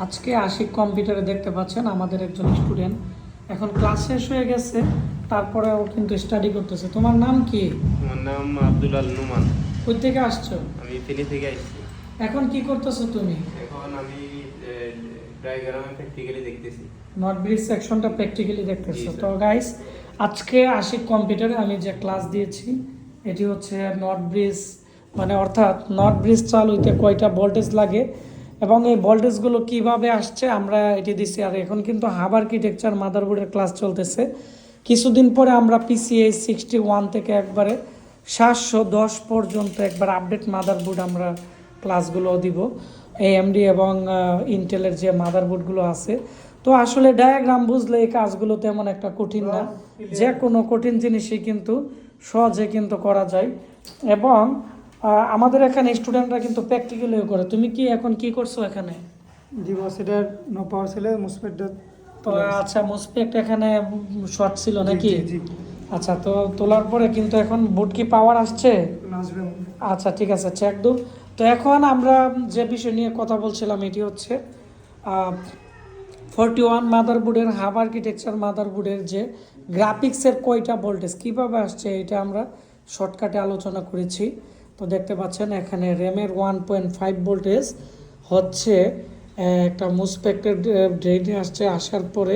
আজকে আশিক কম্পিউটারে দেখতে পাচ্ছেন আমাদের একজন স্টুডেন্ট এখন ক্লাস শেষ হয়ে গেছে, তারপরে ও কিন্তু স্টাডি করতেছে। তোমার নাম কি? আমার নাম আব্দুল আল নুমান। কই থেকে আসছো? আমি ফেনী থেকে আসছি। এখন কি করতেছো তুমি? এখন আমি ডায়াগ্রামে প্র্যাকটিক্যালি দেখতেছি। নট ব্রিজ সেকশনটা প্র্যাকটিক্যালি দেখতেছো। জি, স্যার। তো গাইস, আজকে আশিক কম্পিউটারে আমি যে ক্লাস দিয়েছি এটি হচ্ছে নট ব্রিজ, মানে অর্থাৎ নট ব্রিজ চালু হইতে কয়টা ভোল্টেজ লাগে এবং এই ভোল্টেজগুলো কিভাবে আসছে আমরা এটি দিচ্ছি। আর এখন কিন্তু হাব আর্কিটেকচার মাদারবোর্ডের ক্লাস চলতেছে। কিছুদিন পরে আমরা PCIe 61 থেকে একবারে 710 পর্যন্ত একবার আপডেট মাদারবোর্ড আমরা ক্লাসগুলো দিব, AMD এবং ইন্টেলের যে মাদারবোর্ডগুলো আছে। তো আসলে ডায়াগ্রাম বুঝলে এই কাজগুলো তেমন একটা কঠিন না, যে কোনো কঠিন জিনিসই কিন্তু সহজে কিন্তু করা যায়। এবং আমাদের এখানে স্টুডেন্টরা কিন্তু প্র্যাকটিক্যালিও করে। তুমি কি এখন কি করছো এখানে? জি বস, এটা নো পাওয়ার ছিল মুসপেকটা। তো আচ্ছা, মোসপেক্ট এখানে শর্ট ছিল নাকি? জি জি আচ্ছা, তো তোলার পরে কিন্তু এখন বুট কি পাওয়ার আসছে? আসবে। আচ্ছা ঠিক আছে, চেক দো। তো এখন আমরা যে বিষয় নিয়ে কথা বলছিলাম এটি হচ্ছে 41 মাদারবোর্ডের হাব আর্কিটেকচার মাদারবোর্ডের যে গ্রাফিক্সের কয়টা ভোল্টেজ কীভাবে আসছে এটা আমরা শর্টকাটে আলোচনা করেছি। তো দেখতে পাচ্ছেন এখানে র্যামের 1.5 ভোল্টেজ হচ্ছে একটা মুসপেক্টের ড্রেনে আসছে। আসার পরে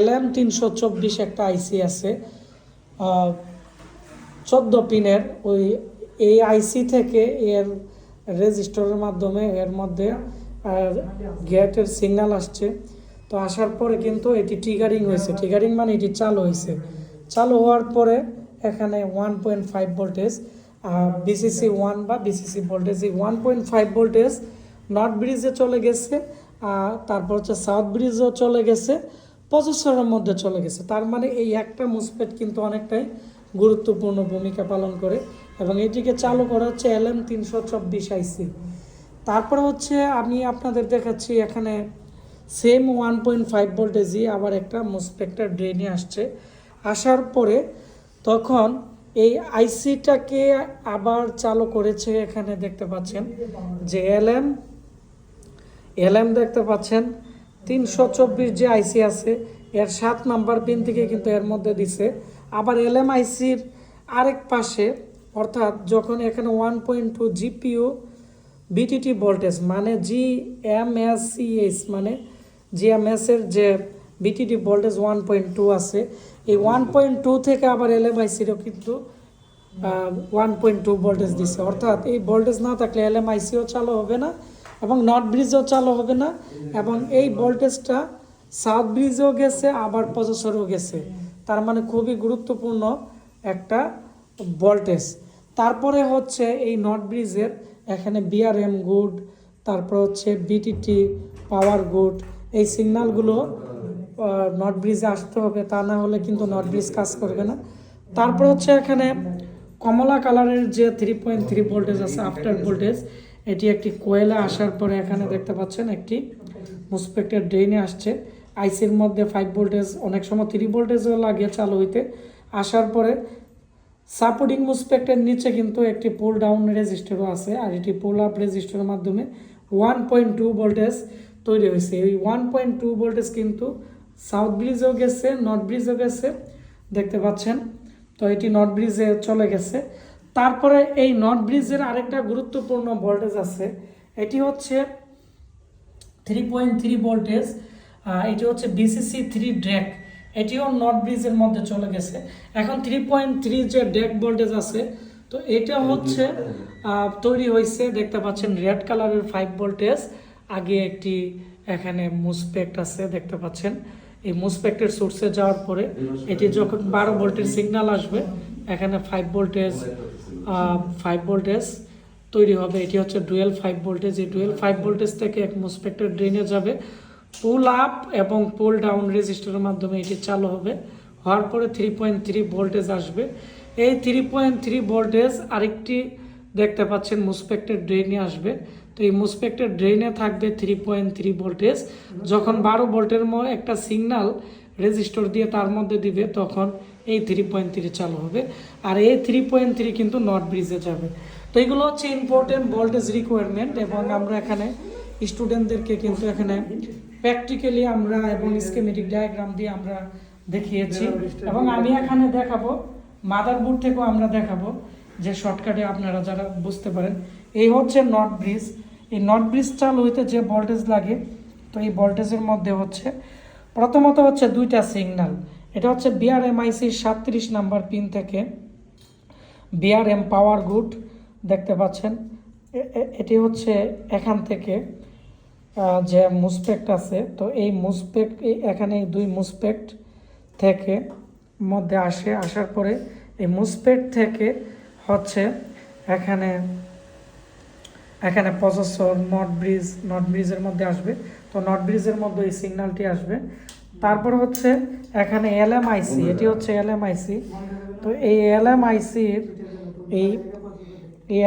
LM324 একটা আইসি আছে 14 পিনের। ওই এই আইসি থেকে এর রেজিস্টরের মাধ্যমে এর মধ্যে গেটের সিগন্যাল আসছে। তো আসার পরে কিন্তু এটি ট্রিগারিং হয়েছে, ট্রিগারিং মানে এটি চালু হয়েছে। চালু হওয়ার পরে এখানে 1.5 ভোল্টেজ BCC 1 বা BCC ভোল্টেজ, এই 1.5 ভোল্টেজ নর্থ ব্রিজে চলে গেছে, তারপর হচ্ছে সাউথ ব্রিজেও চলে গেছে, প্রসেসরের মধ্যে চলে গেছে। তার মানে এই একটা মুসপেট কিন্তু অনেকটাই গুরুত্বপূর্ণ ভূমিকা পালন করে এবং এটিকে চালু করা হচ্ছে LM324 আইসি। তারপরে হচ্ছে আমি আপনাদের দেখাচ্ছি এখানে সেম 1.5 ভোল্টেজই আবার একটা মুসপেক্টার ড্রেনে আসছে। আসার পরে তখন এই আইসিটাকে আবার চালু করেছে। এখানে দেখতে পাচ্ছেন যে LM দেখতে পাচ্ছেন 324 যে আইসি আছে এর 7 নাম্বার পিন থেকে কিন্তু এর মধ্যে দিছে। আবার LM আইসির আরেক পাশে, অর্থাৎ যখন এখানে 1.2 GPU BTT ভোল্টেজ মানে GMSCH মানে GMS এর যে BTT ভোল্টেজ 1.2 আছে, এই 1.2 থেকে আবার LMICরও কিন্তু 1.2 ভোল্টেজ দিছে। অর্থাৎ এই ভোল্টেজ না থাকলে LMICও চালু হবে না এবং নর্থ ব্রিজও চালু হবে না, এবং এই ভোল্টেজটা সাউথ ব্রিজেও গেছে আবার প্রসেসরেও গেছে। তার মানে খুবই গুরুত্বপূর্ণ একটা ভোল্টেজ। তারপরে হচ্ছে এই নর্থ ব্রিজের এখানে BRM গুড, তারপর হচ্ছে BTT পাওয়ার গুড, এই সিগন্যালগুলো নর্থ ব্রিজে আসতে হবে, তা না হলে কিন্তু নর্থ ব্রিজ কাজ করবে না। তারপর হচ্ছে এখানে কমলা কালারের যে 3.3 ভোল্টেজ আছে আফটার ভোল্টেজ, এটি একটি কোয়েলে আসার পরে এখানে দেখতে পাচ্ছেন একটি মুসপেক্টের ড্রেনে আসছে। আইসির মধ্যে 5 ভোল্টেজ, অনেক সময় 3 ভোল্টেজও লাগে চালু হইতে। আসার পরে সাপোর্টিং মুসপেক্টের নিচে কিন্তু একটি পুল ডাউন রেজিস্টারও আছে, আর এটি পুল আপ রেজিস্টারের মাধ্যমে 1.2 ভোল্টেজ তৈরি হয়েছে। এই 1.2 ভোল্টেজ কিন্তু সাউথ ব্রিজেও গেছে, নর্থ ব্রিজেও গেছে, দেখতে পাচ্ছেন। তো এটি নর্থ ব্রিজে চলে গেছে। তারপরে এই নর্থ ব্রিজের আরেকটা গুরুত্বপূর্ণ ভোল্টেজ আছে, এটি হচ্ছে 3.3 ভোল্টেজ। এটি হচ্ছে BCC 3 ড্র্যাক, এটিও নর্থ ব্রিজের মধ্যে চলে গেছে। এখন 3.3 যে ড্র্যাক ভোল্টেজ আছে, তো এটা হচ্ছে তৈরি হয়েছে, দেখতে পাচ্ছেন রেড কালারের 5 ভোল্টেজ। আগে একটি এখানে মুসপেক্ট আছে, দেখতে পাচ্ছেন। এই মুসপেক্টের সোর্সে যাওয়ার পরে এটি যখন 12 ভোল্টের সিগন্যাল আসবে, এখানে 5 ভোল্টেজ তৈরি হবে। এটি হচ্ছে ডুয়েল 5 ভোল্টেজ। এই ডুয়েল 5 ভোল্টেজ থেকে এক মুসপেক্টের ড্রেনে যাবে, পুল আপ এবং পুল ডাউন রেজিস্টারের মাধ্যমে এটি চালু হবে। হওয়ার পরে 3.3 ভোল্টেজ আসবে। এই 3.3 ভোল্টেজ আরেকটি দেখতে পাচ্ছেন মুসপেক্টের ড্রেনে আসবে। তো এই মুসপেক্টের ড্রেনে থাকবে 3.3 ভোল্টেজ। যখন 12 ভোল্টের একটা সিগন্যাল রেজিস্টার দিয়ে তার মধ্যে দিবে, তখন এই 3.3 চালু হবে। আর এই 3.3 কিন্তু নর্থ ব্রিজে যাবে। তো এগুলো হচ্ছে ইম্পর্টেন্ট ভোল্টেজ রিকোয়ারমেন্ট, এবং আমরা এখানে স্টুডেন্টদেরকে কিন্তু এখানে প্র্যাকটিক্যালি আমরা এবং স্কিমেটিক ডায়াগ্রাম দিয়ে আমরা দেখিয়েছি, এবং আমি এখানে দেখাবো মাদারবোর্ড থেকেও আমরা দেখাবো যে শর্টকাটে আপনারা যারা বুঝতে পারেন। এই হচ্ছে নট ব্রিজ। এই নট ব্রিজ চালু হইতে যে ভোল্টেজ লাগে, তো এই ভোল্টেজের মধ্যে হচ্ছে প্রথমত হচ্ছে দুইটা সিগন্যাল। এটা হচ্ছে BRMIC 37 নাম্বার পিন থেকে BRM পাওয়ার গুড দেখতে পাচ্ছেন। এটি হচ্ছে এখান থেকে যে মুসপেক্ট আছে, তো এই মুসপেক্ট এখানে দুই মুসপেক্ট থেকে মধ্যে আসার পরে এই মুসপেক্ট থেকে হচ্ছে এখানে প্রসেসর নট ব্রিজের মধ্যে আসবে। তো নট ব্রিজের মধ্যে এই সিগন্যালটি আসবে। তারপর হচ্ছে এখানে LMIC, এটি হচ্ছে LMIC। তো এই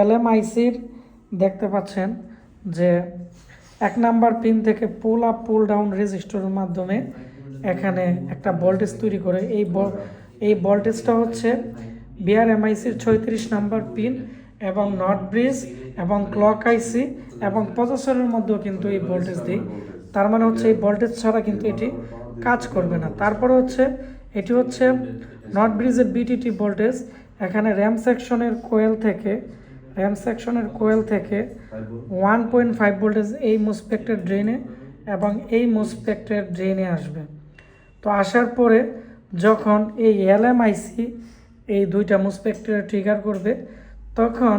LMICর দেখতে পাচ্ছেন যে 1 নাম্বার পিন থেকে পুল আপ পুল ডাউন রেজিস্টরের মাধ্যমে এখানে একটা ভোল্টেজ তৈরি করে। এই ভোল্টেজটা হচ্ছে BRMICর 36 নাম্বার পিন এবং নট ব্রিজ এবং ক্লক আইসি এবং প্রসেসরের মধ্যেও কিন্তু এই ভোল্টেজ দিই। তার মানে হচ্ছে এই ভোল্টেজ ছাড়া কিন্তু এটি কাজ করবে না। তারপরে হচ্ছে এটি হচ্ছে নট ব্রিজের BTT ভোল্টেজ। এখানে র্যাম সেকশনের কোয়েল থেকে 1.5 ভোল্টেজ এই মুসপেক্টের ড্রেনে এবং এই মুসপেক্টের ড্রেনে আসবে। তো আসার পরে যখন এই LMIC এই দুইটা মুসপেক্টের ট্রিগার করবে, তখন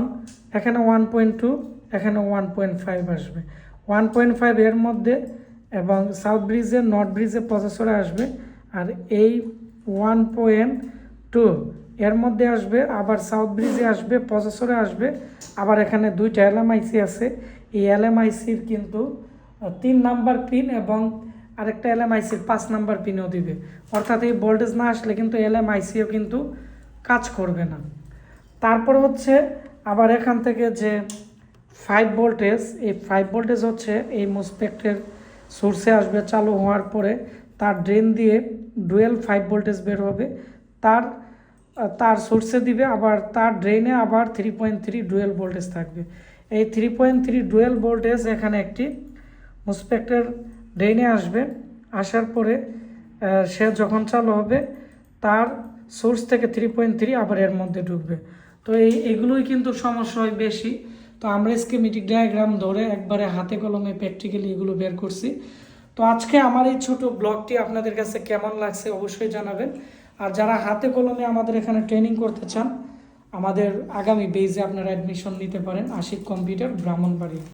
এখানে 1.2 এখানে 1.5 আসবে। 1.5 এর মধ্যে এবং সাউথ ব্রিজের নর্থ ব্রিজের প্রসেসরে আসবে, আর এই 1.2 এর মধ্যে আসবে, আবার সাউথ ব্রিজে আসবে, প্রসেসরে আসবে। আবার এখানে দুইটা LMIC আছে, এই LMICর কিন্তু 3 নাম্বার পিন এবং আরেকটা LMICর 5 নাম্বার পিনও দিবে। অর্থাৎ এই ভোল্টেজ না আসলে কিন্তু LMICও কিন্তু কাজ করবে না। তারপর হচ্ছে আবার এখান থেকে যে 5 ভোল্টেজ, এই 5 ভোল্টেজ হচ্ছে এই মুসপেক্টের সোর্সে আসবে। চালু হওয়ার পরে তার ড্রেন দিয়ে ডুয়েল 5 ভোল্টেজ বের হবে, তার সোর্সে দিবে, আবার তার ড্রেনে আবার 3.3 ডুয়েল ভোল্টেজ থাকবে। এই 3.3 ডুয়েল ভোল্টেজ এখানে একটি মুসপেক্টের ড্রেনে আসবে। আসার পরে সে যখন চালু হবে তার সোর্স থেকে 3.3 আবার এর মধ্যে ঢুকবে। তো এগুলোই কিন্তু সমস্যা হয় বেশি। তো আমরা স্কিমেটিক ডায়াগ্রাম ধরে একবারে হাতে কলমে প্র্যাকটিক্যালি এগুলো বের করছি। তো আজকে আমার এই ছোট ব্লগটি আপনাদের কাছে কেমন লাগছে অবশ্যই জানাবেন। আর যারা হাতে কলমে আমাদের এখানে ট্রেনিং করতে চান, আমাদের আগামী বেজে আপনারা অ্যাডমিশন নিতে পারেন আশিক কম্পিউটার ব্রাহ্মণবাড়িয়া।